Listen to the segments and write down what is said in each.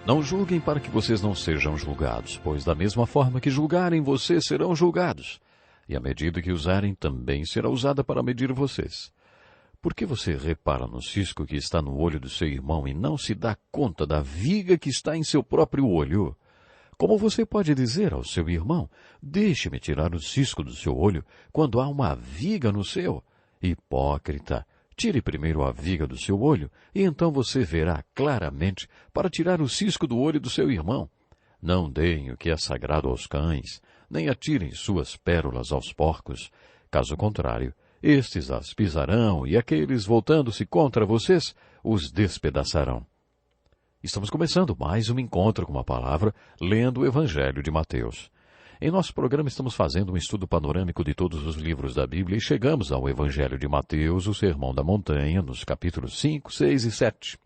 Não julguem para que vocês não sejam julgados, pois da mesma forma que julgarem vocês serão julgados, e a medida que usarem também será usada para medir vocês. Por que você repara no cisco que está no olho do seu irmão e não se dá conta da viga que está em seu próprio olho? Como você pode dizer ao seu irmão, deixe-me tirar o cisco do seu olho, quando há uma viga no seu? Hipócrita! Tire primeiro a viga do seu olho, e então você verá claramente para tirar o cisco do olho do seu irmão. Não deem o que é sagrado aos cães, nem atirem suas pérolas aos porcos. Caso contrário, estes as pisarão, e aqueles, voltando-se contra vocês, os despedaçarão. Estamos começando mais um encontro com a palavra, lendo o Evangelho de Mateus. Em nosso programa estamos fazendo um estudo panorâmico de todos os livros da Bíblia e chegamos ao Evangelho de Mateus, o Sermão da Montanha, nos capítulos 5, 6 e 7.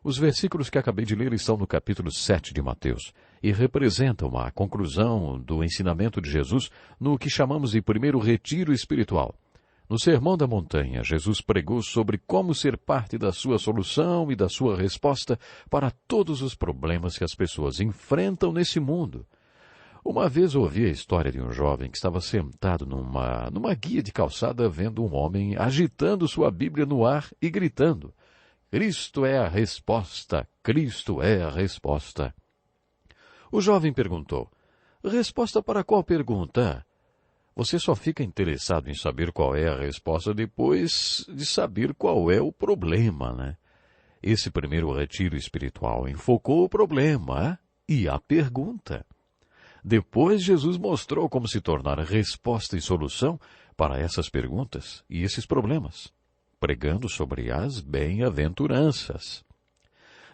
Os versículos que acabei de ler estão no capítulo 7 de Mateus e representam a conclusão do ensinamento de Jesus no que chamamos de primeiro retiro espiritual. No Sermão da Montanha, Jesus pregou sobre como ser parte da sua solução e da sua resposta para todos os problemas que as pessoas enfrentam nesse mundo. Uma vez ouvi a história de um jovem que estava sentado numa guia de calçada vendo um homem agitando sua Bíblia no ar e gritando: "Cristo é a resposta! Cristo é a resposta!" O jovem perguntou: "Resposta para qual pergunta?" Você só fica interessado em saber qual é a resposta depois de saber qual é o problema, né? Esse primeiro retiro espiritual enfocou o problema e a pergunta. Depois, Jesus mostrou como se tornar resposta e solução para essas perguntas e esses problemas, pregando sobre as bem-aventuranças.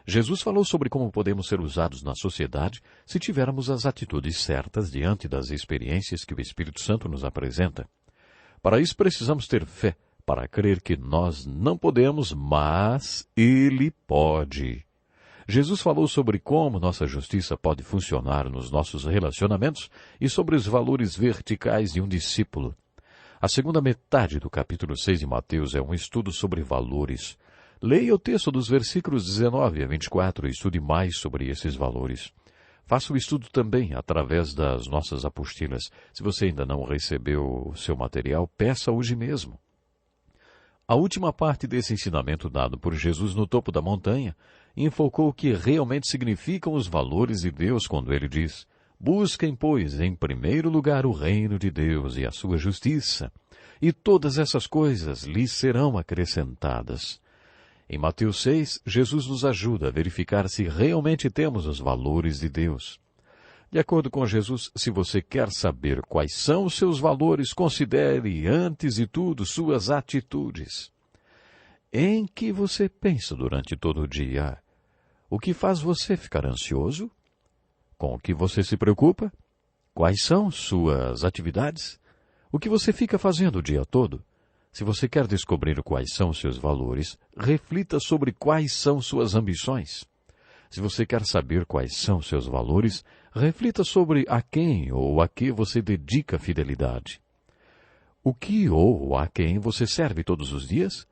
Jesus falou sobre como podemos ser usados na sociedade se tivermos as atitudes certas diante das experiências que o Espírito Santo nos apresenta. Para isso, precisamos ter fé para crer que nós não podemos, mas Ele pode. Jesus falou sobre como nossa justiça pode funcionar nos nossos relacionamentos e sobre os valores verticais de um discípulo. A segunda metade do capítulo 6 de Mateus é um estudo sobre valores. Leia o texto dos versículos 19 a 24 e estude mais sobre esses valores. Faça o estudo também através das nossas apostilas. Se você ainda não recebeu o seu material, peça hoje mesmo. A última parte desse ensinamento dado por Jesus no topo da montanha enfocou o que realmente significam os valores de Deus quando ele diz: "Busquem, pois, em primeiro lugar o reino de Deus e a sua justiça, e todas essas coisas lhes serão acrescentadas." Em Mateus 6, Jesus nos ajuda a verificar se realmente temos os valores de Deus. De acordo com Jesus, se você quer saber quais são os seus valores, considere, antes de tudo, suas atitudes. Em que você pensa durante todo o dia? O que faz você ficar ansioso? Com o que você se preocupa? Quais são suas atividades? O que você fica fazendo o dia todo? Se você quer descobrir quais são seus valores, reflita sobre quais são suas ambições. Se você quer saber quais são seus valores, reflita sobre a quem ou a que você dedica fidelidade. O que ou a quem você serve todos os dias?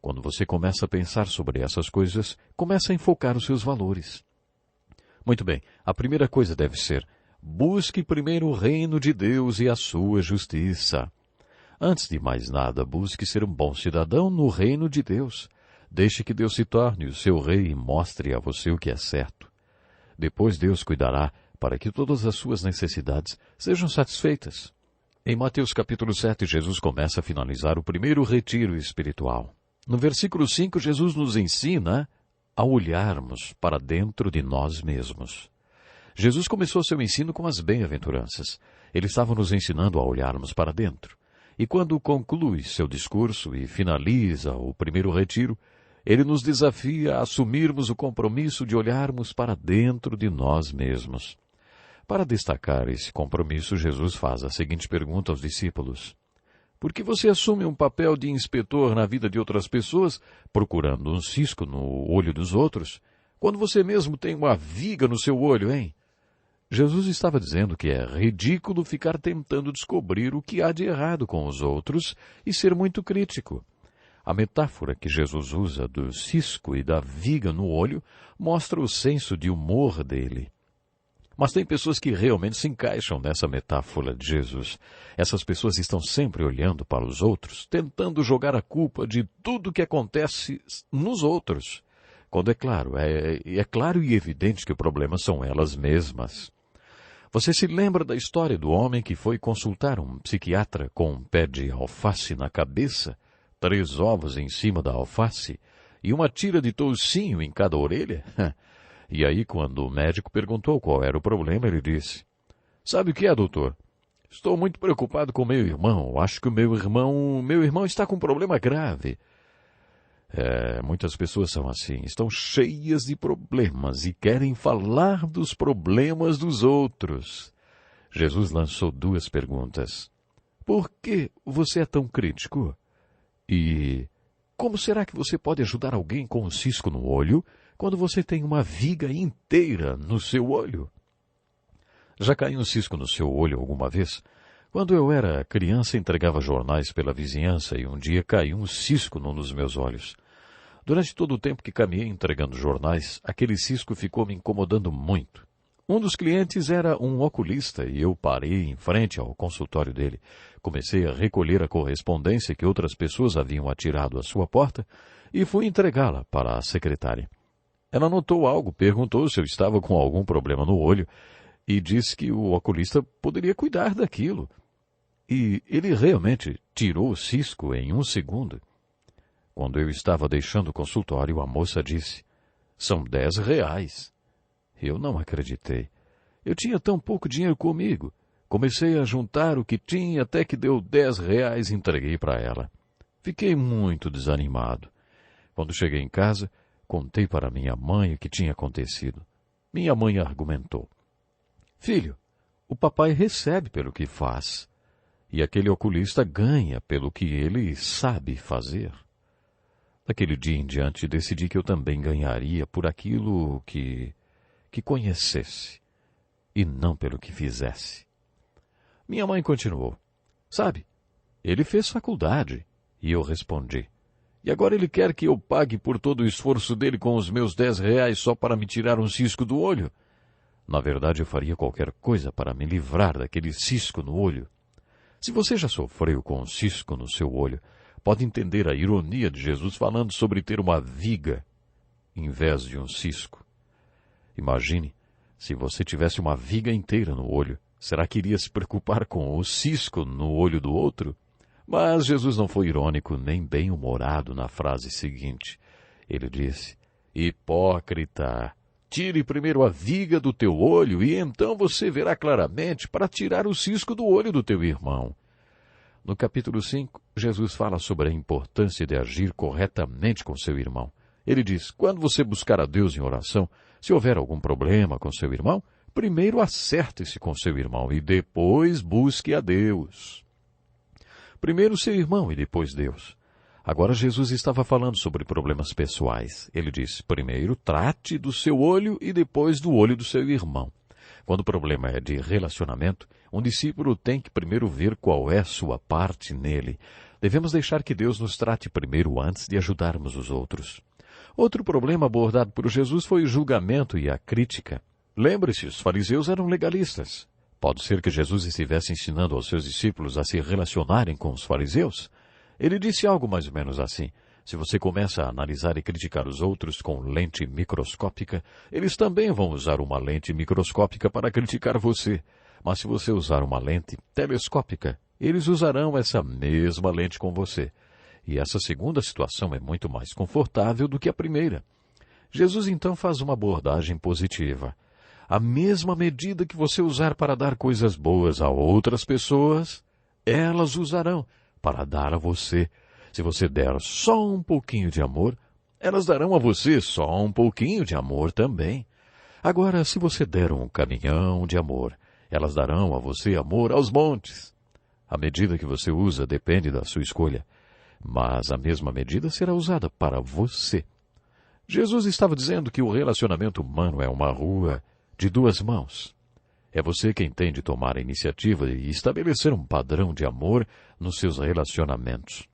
Quando você começa a pensar sobre essas coisas, começa a enfocar os seus valores. Muito bem, a primeira coisa deve ser: busque primeiro o reino de Deus e a sua justiça. Antes de mais nada, busque ser um bom cidadão no reino de Deus. Deixe que Deus se torne o seu rei e mostre a você o que é certo. Depois Deus cuidará para que todas as suas necessidades sejam satisfeitas. Em Mateus capítulo 7, Jesus começa a finalizar o primeiro retiro espiritual. No versículo 5, Jesus nos ensina a olharmos para dentro de nós mesmos. Jesus começou seu ensino com as bem-aventuranças. Ele estava nos ensinando a olharmos para dentro. E quando conclui seu discurso e finaliza o primeiro retiro, ele nos desafia a assumirmos o compromisso de olharmos para dentro de nós mesmos. Para destacar esse compromisso, Jesus faz a seguinte pergunta aos discípulos: por que você assume um papel de inspetor na vida de outras pessoas, procurando um cisco no olho dos outros, quando você mesmo tem uma viga no seu olho, hein? Jesus estava dizendo que é ridículo ficar tentando descobrir o que há de errado com os outros e ser muito crítico. A metáfora que Jesus usa do cisco e da viga no olho mostra o senso de humor dele. Mas tem pessoas que realmente se encaixam nessa metáfora de Jesus. Essas pessoas estão sempre olhando para os outros, tentando jogar a culpa de tudo que acontece nos outros. Quando é claro e evidente que o problema são elas mesmas. Você se lembra da história do homem que foi consultar um psiquiatra com um pé de alface na cabeça, 3 ovos em cima da alface e uma tira de toucinho em cada orelha? E aí, quando o médico perguntou qual era o problema, ele disse: "Sabe o que é, doutor? Estou muito preocupado com meu irmão. Acho que o meu irmão está com um problema grave." Muitas pessoas são assim, estão cheias de problemas e querem falar dos problemas dos outros. Jesus lançou 2 perguntas. Por que você é tão crítico? E como será que você pode ajudar alguém com um cisco no olho quando você tem uma viga inteira no seu olho? Já caiu um cisco no seu olho alguma vez? Quando eu era criança, entregava jornais pela vizinhança e um dia caiu um cisco num dos meus olhos. Durante todo o tempo que caminhei entregando jornais, aquele cisco ficou me incomodando muito. Um dos clientes era um oculista e eu parei em frente ao consultório dele. Comecei a recolher a correspondência que outras pessoas haviam atirado à sua porta e fui entregá-la para a secretária. Ela notou algo, perguntou se eu estava com algum problema no olho e disse que o oculista poderia cuidar daquilo. E ele realmente tirou o cisco em 1 segundo. Quando eu estava deixando o consultório, a moça disse: "São R$10. Eu não acreditei. Eu tinha tão pouco dinheiro comigo. Comecei a juntar o que tinha até que deu R$10 e entreguei para ela. Fiquei muito desanimado. Quando cheguei em casa, contei para minha mãe o que tinha acontecido. Minha mãe argumentou: "Filho, o papai recebe pelo que faz, e aquele oculista ganha pelo que ele sabe fazer." Daquele dia em diante, decidi que eu também ganharia por aquilo que conhecesse, e não pelo que fizesse. Minha mãe continuou: "Sabe, ele fez faculdade." E eu respondi: "E agora ele quer que eu pague por todo o esforço dele com os meus R$10 só para me tirar um cisco do olho? Na verdade, eu faria qualquer coisa para me livrar daquele cisco no olho." Se você já sofreu com um cisco no seu olho, pode entender a ironia de Jesus falando sobre ter uma viga em vez de um cisco. Imagine, se você tivesse uma viga inteira no olho, será que iria se preocupar com o cisco no olho do outro? Mas Jesus não foi irônico nem bem-humorado na frase seguinte. Ele disse: "Hipócrita, tire primeiro a viga do teu olho e então você verá claramente para tirar o cisco do olho do teu irmão." No capítulo 5, Jesus fala sobre a importância de agir corretamente com seu irmão. Ele diz: quando você buscar a Deus em oração, se houver algum problema com seu irmão, primeiro acerte-se com seu irmão e depois busque a Deus. Primeiro seu irmão e depois Deus. Agora Jesus estava falando sobre problemas pessoais. Ele diz: primeiro trate do seu olho e depois do olho do seu irmão. Quando o problema é de relacionamento, um discípulo tem que primeiro ver qual é sua parte nele. Devemos deixar que Deus nos trate primeiro antes de ajudarmos os outros. Outro problema abordado por Jesus foi o julgamento e a crítica. Lembre-se, os fariseus eram legalistas. Pode ser que Jesus estivesse ensinando aos seus discípulos a se relacionarem com os fariseus? Ele disse algo mais ou menos assim: se você começa a analisar e criticar os outros com lente microscópica, eles também vão usar uma lente microscópica para criticar você. Mas se você usar uma lente telescópica, eles usarão essa mesma lente com você. E essa segunda situação é muito mais confortável do que a primeira. Jesus então faz uma abordagem positiva. A mesma medida que você usar para dar coisas boas a outras pessoas, elas usarão para dar a você. Se você der só um pouquinho de amor, elas darão a você só um pouquinho de amor também. Agora, se você der um caminhão de amor, elas darão a você amor aos montes. A medida que você usa depende da sua escolha, mas a mesma medida será usada para você. Jesus estava dizendo que o relacionamento humano é uma rua de duas mãos. É você quem tem de tomar a iniciativa e estabelecer um padrão de amor nos seus relacionamentos.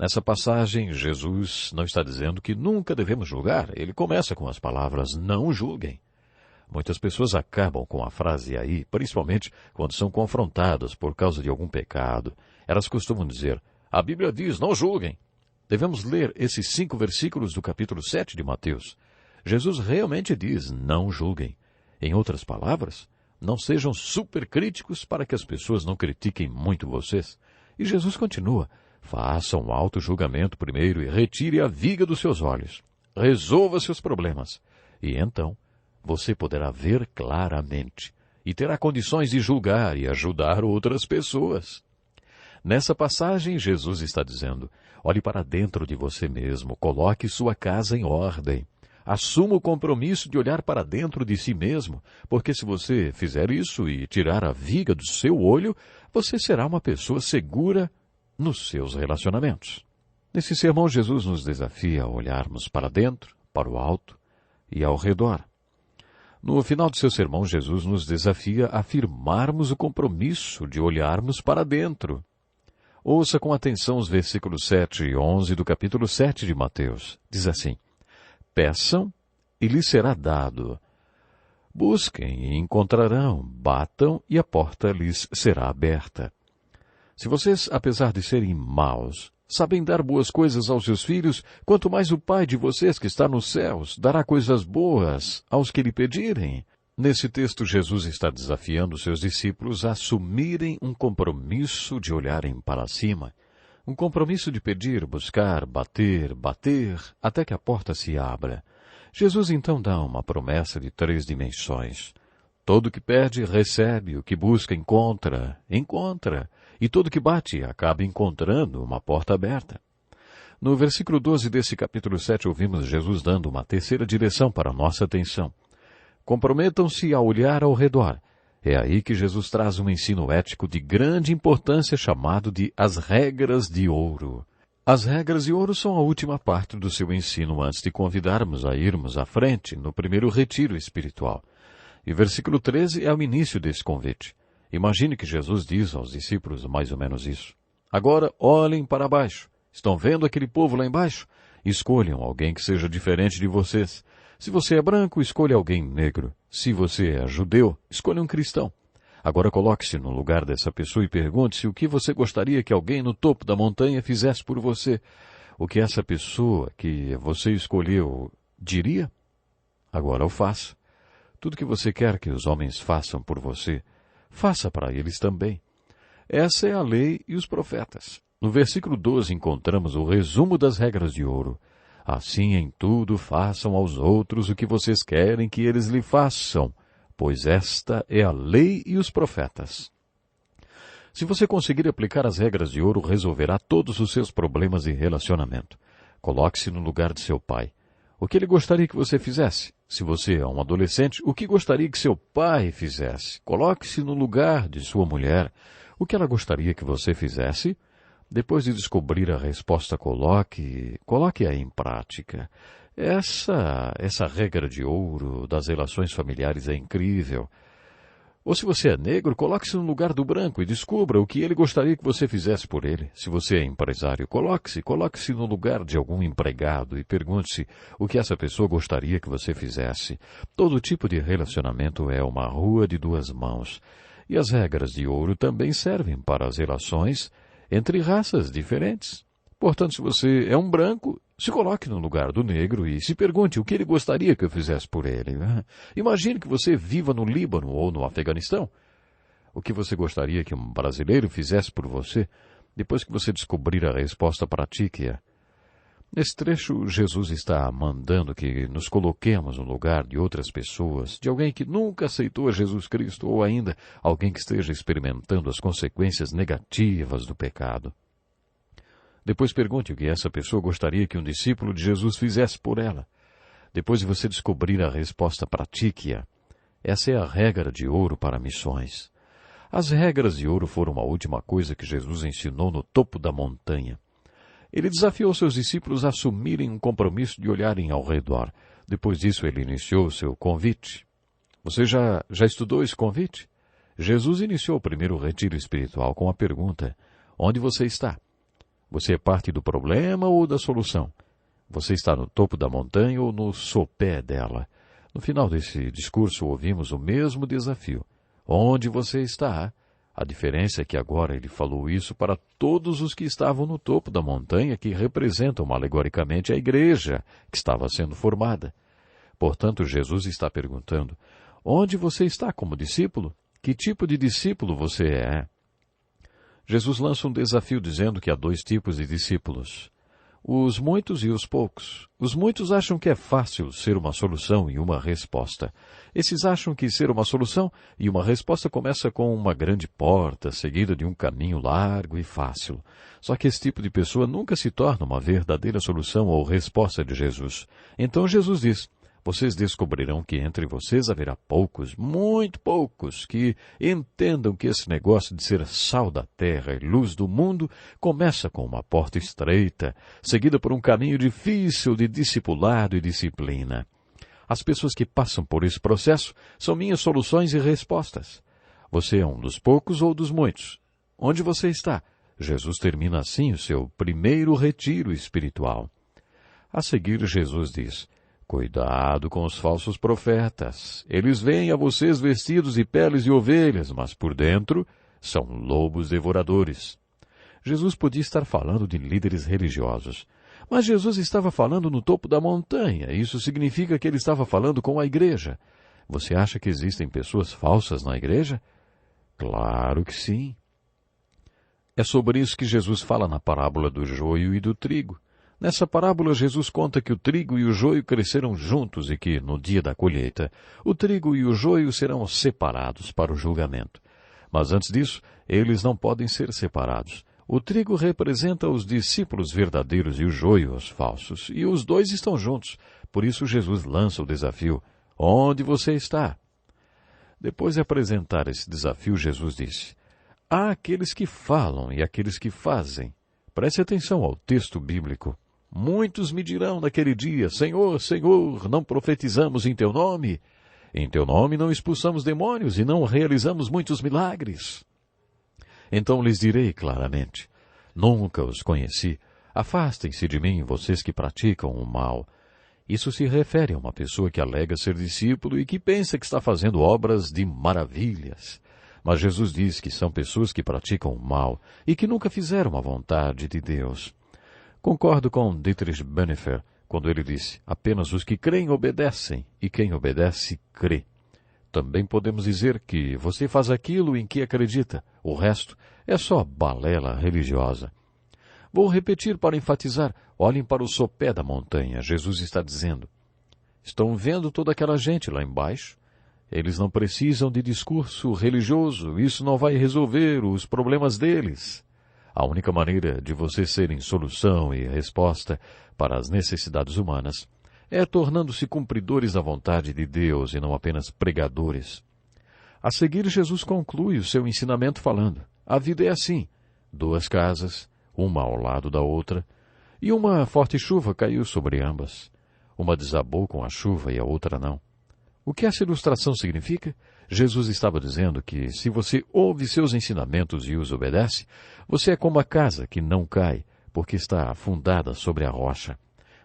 Nessa passagem, Jesus não está dizendo que nunca devemos julgar. Ele começa com as palavras, não julguem. Muitas pessoas acabam com a frase aí, principalmente quando são confrontadas por causa de algum pecado. Elas costumam dizer, a Bíblia diz, não julguem. Devemos ler esses 5 versículos do capítulo 7 de Mateus. Jesus realmente diz, não julguem. Em outras palavras, não sejam supercríticos para que as pessoas não critiquem muito vocês. E Jesus continua, façam um auto-julgamento primeiro e retire a viga dos seus olhos. Resolva seus problemas. E então, você poderá ver claramente e terá condições de julgar e ajudar outras pessoas. Nessa passagem, Jesus está dizendo, olhe para dentro de você mesmo, coloque sua casa em ordem. Assuma o compromisso de olhar para dentro de si mesmo, porque se você fizer isso e tirar a viga do seu olho, você será uma pessoa segura nos seus relacionamentos. Nesse sermão, Jesus nos desafia a olharmos para dentro, para o alto e ao redor. No final do seu sermão, Jesus nos desafia a afirmarmos o compromisso de olharmos para dentro. Ouça com atenção os versículos 7 e 11 do capítulo 7 de Mateus. Diz assim, peçam e lhes será dado. Busquem e encontrarão, batam e a porta lhes será aberta. Se vocês, apesar de serem maus, sabem dar boas coisas aos seus filhos, quanto mais o Pai de vocês que está nos céus dará coisas boas aos que lhe pedirem. Nesse texto, Jesus está desafiando seus discípulos a assumirem um compromisso de olharem para cima. Um compromisso de pedir, buscar, bater, até que a porta se abra. Jesus então dá uma promessa de 3 dimensões. Todo que pede, recebe, o que busca, encontra, e todo que bate, acaba encontrando uma porta aberta. No versículo 12 desse capítulo 7, ouvimos Jesus dando uma terceira direção para a nossa atenção. Comprometam-se a olhar ao redor. É aí que Jesus traz um ensino ético de grande importância chamado de as regras de ouro. As regras de ouro são a última parte do seu ensino antes de convidarmos a irmos à frente no primeiro retiro espiritual. E versículo 13 é o início desse convite. Imagine que Jesus diz aos discípulos mais ou menos isso. Agora olhem para baixo. Estão vendo aquele povo lá embaixo? Escolham alguém que seja diferente de vocês. Se você é branco, escolha alguém negro. Se você é judeu, escolha um cristão. Agora coloque-se no lugar dessa pessoa e pergunte-se o que você gostaria que alguém no topo da montanha fizesse por você. O que essa pessoa que você escolheu diria? Agora o faça. Tudo que você quer que os homens façam por você, faça para eles também. Essa é a lei e os profetas. No versículo 12 encontramos o resumo das regras de ouro. Assim em tudo façam aos outros o que vocês querem que eles lhe façam, pois esta é a lei e os profetas. Se você conseguir aplicar as regras de ouro, resolverá todos os seus problemas de relacionamento. Coloque-se no lugar de seu pai. O que ele gostaria que você fizesse? Se você é um adolescente, o que gostaria que seu pai fizesse? Coloque-se no lugar de sua mulher. O que ela gostaria que você fizesse? Depois de descobrir a resposta, coloque-a em prática. Essa regra de ouro das relações familiares é incrível. Ou se você é negro, coloque-se no lugar do branco e descubra o que ele gostaria que você fizesse por ele. Se você é empresário, coloque-se no lugar de algum empregado e pergunte-se o que essa pessoa gostaria que você fizesse. Todo tipo de relacionamento é uma rua de 2 mãos. E as regras de ouro também servem para as relações entre raças diferentes. Portanto, se você é um branco, se coloque no lugar do negro e se pergunte o que ele gostaria que eu fizesse por ele. Imagine que você viva no Líbano ou no Afeganistão. O que você gostaria que um brasileiro fizesse por você? Depois que você descobrir a resposta, pratique-a. Nesse trecho, Jesus está mandando que nos coloquemos no lugar de outras pessoas, de alguém que nunca aceitou a Jesus Cristo ou ainda alguém que esteja experimentando as consequências negativas do pecado. Depois pergunte o que essa pessoa gostaria que um discípulo de Jesus fizesse por ela. Depois de você descobrir a resposta, pratique-a. Essa é a regra de ouro para missões. As regras de ouro foram a última coisa que Jesus ensinou no topo da montanha. Ele desafiou seus discípulos a assumirem um compromisso de olharem ao redor. Depois disso, ele iniciou o seu convite. Você já estudou esse convite? Jesus iniciou o primeiro retiro espiritual com a pergunta, onde você está? Você é parte do problema ou da solução? Você está no topo da montanha ou no sopé dela? No final desse discurso ouvimos o mesmo desafio. Onde você está? A diferença é que agora ele falou isso para todos os que estavam no topo da montanha, que representam alegoricamente a igreja que estava sendo formada. Portanto, Jesus está perguntando, onde você está como discípulo? Que tipo de discípulo você é? Jesus lança um desafio dizendo que há dois tipos de discípulos. Os muitos e os poucos. Os muitos acham que é fácil ser uma solução e uma resposta. Esses acham que ser uma solução e uma resposta começa com uma grande porta, seguida de um caminho largo e fácil. Só que esse tipo de pessoa nunca se torna uma verdadeira solução ou resposta de Jesus. Então Jesus diz, vocês descobrirão que entre vocês haverá poucos, muito poucos, que entendam que esse negócio de ser sal da terra e luz do mundo começa com uma porta estreita, seguida por um caminho difícil de discipulado e disciplina. As pessoas que passam por esse processo são minhas soluções e respostas. Você é um dos poucos ou dos muitos? Onde você está? Jesus termina assim o seu primeiro retiro espiritual. A seguir, Jesus diz, cuidado com os falsos profetas. Eles vêm a vocês vestidos de peles de ovelhas, mas por dentro são lobos devoradores. Jesus podia estar falando de líderes religiosos, mas Jesus estava falando no topo da montanha. Isso significa que ele estava falando com a igreja. Você acha que existem pessoas falsas na igreja? Claro que sim. É sobre isso que Jesus fala na parábola do joio e do trigo. Nessa parábola, Jesus conta que o trigo e o joio cresceram juntos e que, no dia da colheita, o trigo e o joio serão separados para o julgamento. Mas antes disso, eles não podem ser separados. O trigo representa os discípulos verdadeiros e o joio os falsos, e os dois estão juntos. Por isso Jesus lança o desafio, onde você está? Depois de apresentar esse desafio, Jesus disse, há aqueles que falam e aqueles que fazem. Preste atenção ao texto bíblico. Muitos me dirão naquele dia, Senhor, Senhor, não profetizamos em Teu nome? Em Teu nome não expulsamos demônios e não realizamos muitos milagres. Então lhes direi claramente, nunca os conheci. Afastem-se de mim, vocês que praticam o mal. Isso se refere a uma pessoa que alega ser discípulo e que pensa que está fazendo obras de maravilhas. Mas Jesus diz que são pessoas que praticam o mal e que nunca fizeram a vontade de Deus. Concordo com Dietrich Bonhoeffer quando ele disse, apenas os que creem obedecem e quem obedece crê. Também podemos dizer que você faz aquilo em que acredita, o resto é só balela religiosa. Vou repetir para enfatizar, olhem para o sopé da montanha, Jesus está dizendo. Estão vendo toda aquela gente lá embaixo? Eles não precisam de discurso religioso, isso não vai resolver os problemas deles. A única maneira de vocês serem solução e resposta para as necessidades humanas é tornando-se cumpridores da vontade de Deus e não apenas pregadores. A seguir, Jesus conclui o seu ensinamento falando, a vida é assim, duas casas, uma ao lado da outra, e uma forte chuva caiu sobre ambas. Uma desabou com a chuva e a outra não. O que essa ilustração significa? Jesus estava dizendo que, se você ouve seus ensinamentos e os obedece, você é como a casa que não cai, porque está fundada sobre a rocha.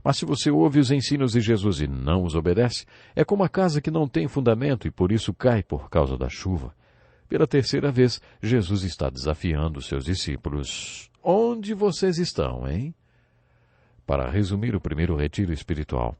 Mas se você ouve os ensinos de Jesus e não os obedece, é como a casa que não tem fundamento e por isso cai por causa da chuva. Pela terceira vez, Jesus está desafiando seus discípulos. Onde vocês estão, hein? Para resumir o primeiro retiro espiritual,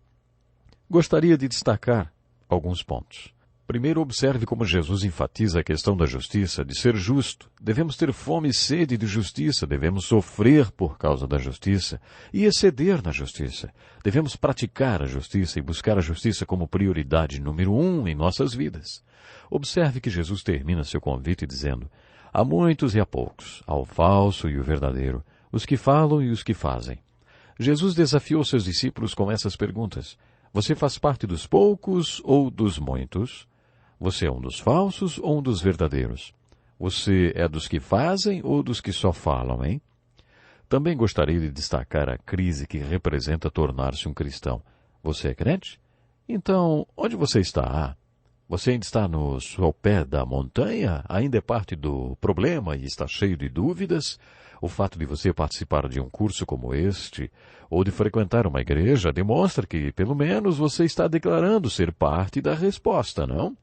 gostaria de destacar alguns pontos. Primeiro, observe como Jesus enfatiza a questão da justiça, de ser justo. Devemos ter fome e sede de justiça, devemos sofrer por causa da justiça e exceder na justiça. Devemos praticar a justiça e buscar a justiça como prioridade número 1 em nossas vidas. Observe que Jesus termina seu convite dizendo, há muitos e há poucos, ao falso e o verdadeiro, os que falam e os que fazem. Jesus desafiou seus discípulos com essas perguntas. Você faz parte dos poucos ou dos muitos? Você é um dos falsos ou um dos verdadeiros? Você é dos que fazem ou dos que só falam, hein? Também gostaria de destacar a crise que representa tornar-se um cristão. Você é crente? Então, onde você está? Você ainda está no sopé da montanha? Ainda é parte do problema e está cheio de dúvidas? O fato de você participar de um curso como este, ou de frequentar uma igreja, demonstra que, pelo menos, você está declarando ser parte da resposta, não?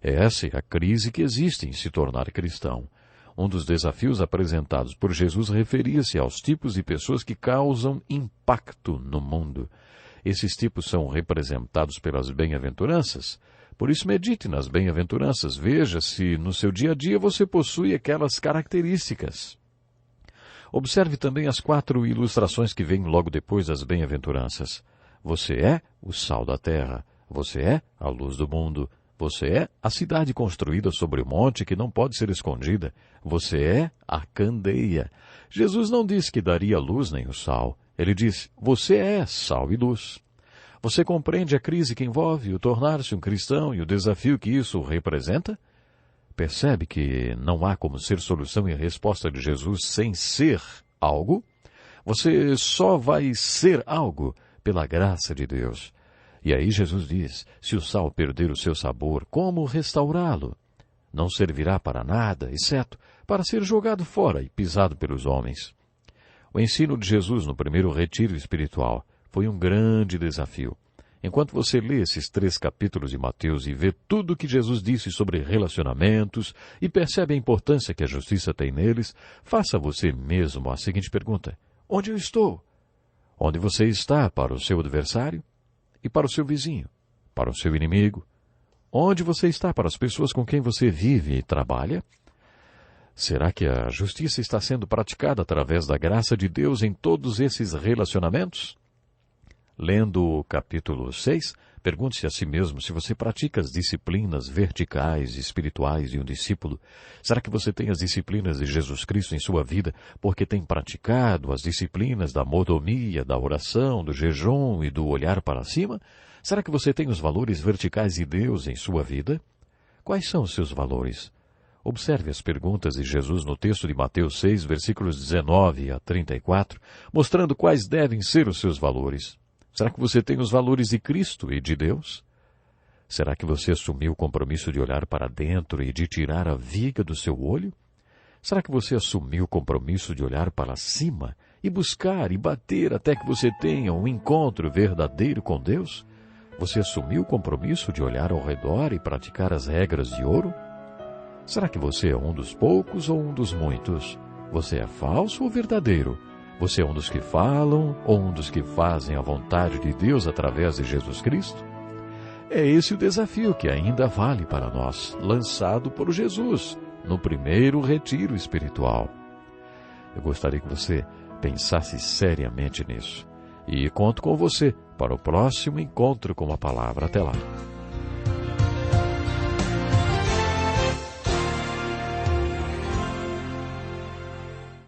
Essa é a crise que existe em se tornar cristão. Um dos desafios apresentados por Jesus referia-se aos tipos de pessoas que causam impacto no mundo. Esses tipos são representados pelas bem-aventuranças. Por isso, medite nas bem-aventuranças. Veja se no seu dia a dia você possui aquelas características. Observe também as 4 ilustrações que vêm logo depois das bem-aventuranças. Você é o sal da terra. Você é a luz do mundo. Você é a cidade construída sobre o monte que não pode ser escondida. Você é a candeia. Jesus não disse que daria a luz nem o sal. Ele disse, você é sal e luz. Você compreende a crise que envolve o tornar-se um cristão e o desafio que isso representa? Percebe que não há como ser solução e resposta de Jesus sem ser algo? Você só vai ser algo pela graça de Deus. E aí Jesus diz, se o sal perder o seu sabor, como restaurá-lo? Não servirá para nada, exceto para ser jogado fora e pisado pelos homens. O ensino de Jesus no primeiro retiro espiritual foi um grande desafio. Enquanto você lê esses 3 capítulos de Mateus e vê tudo o que Jesus disse sobre relacionamentos e percebe a importância que a justiça tem neles, faça você mesmo a seguinte pergunta. Onde eu estou? Onde você está para o seu adversário? E para o seu vizinho? Para o seu inimigo? Onde você está para as pessoas com quem você vive e trabalha? Será que a justiça está sendo praticada através da graça de Deus em todos esses relacionamentos? Lendo o capítulo 6, pergunte-se a si mesmo se você pratica as disciplinas verticais e espirituais de um discípulo. Será que você tem as disciplinas de Jesus Cristo em sua vida porque tem praticado as disciplinas da mordomia, da oração, do jejum e do olhar para cima? Será que você tem os valores verticais de Deus em sua vida? Quais são os seus valores? Observe as perguntas de Jesus no texto de Mateus 6, versículos 19 a 34, mostrando quais devem ser os seus valores. Será que você tem os valores de Cristo e de Deus? Será que você assumiu o compromisso de olhar para dentro e de tirar a viga do seu olho? Será que você assumiu o compromisso de olhar para cima e buscar e bater até que você tenha um encontro verdadeiro com Deus? Você assumiu o compromisso de olhar ao redor e praticar as regras de ouro? Será que você é um dos poucos ou um dos muitos? Você é falso ou verdadeiro? Você é um dos que falam ou um dos que fazem a vontade de Deus através de Jesus Cristo? É esse o desafio que ainda vale para nós, lançado por Jesus no primeiro retiro espiritual. Eu gostaria que você pensasse seriamente nisso. E conto com você para o próximo encontro com a palavra. Até lá.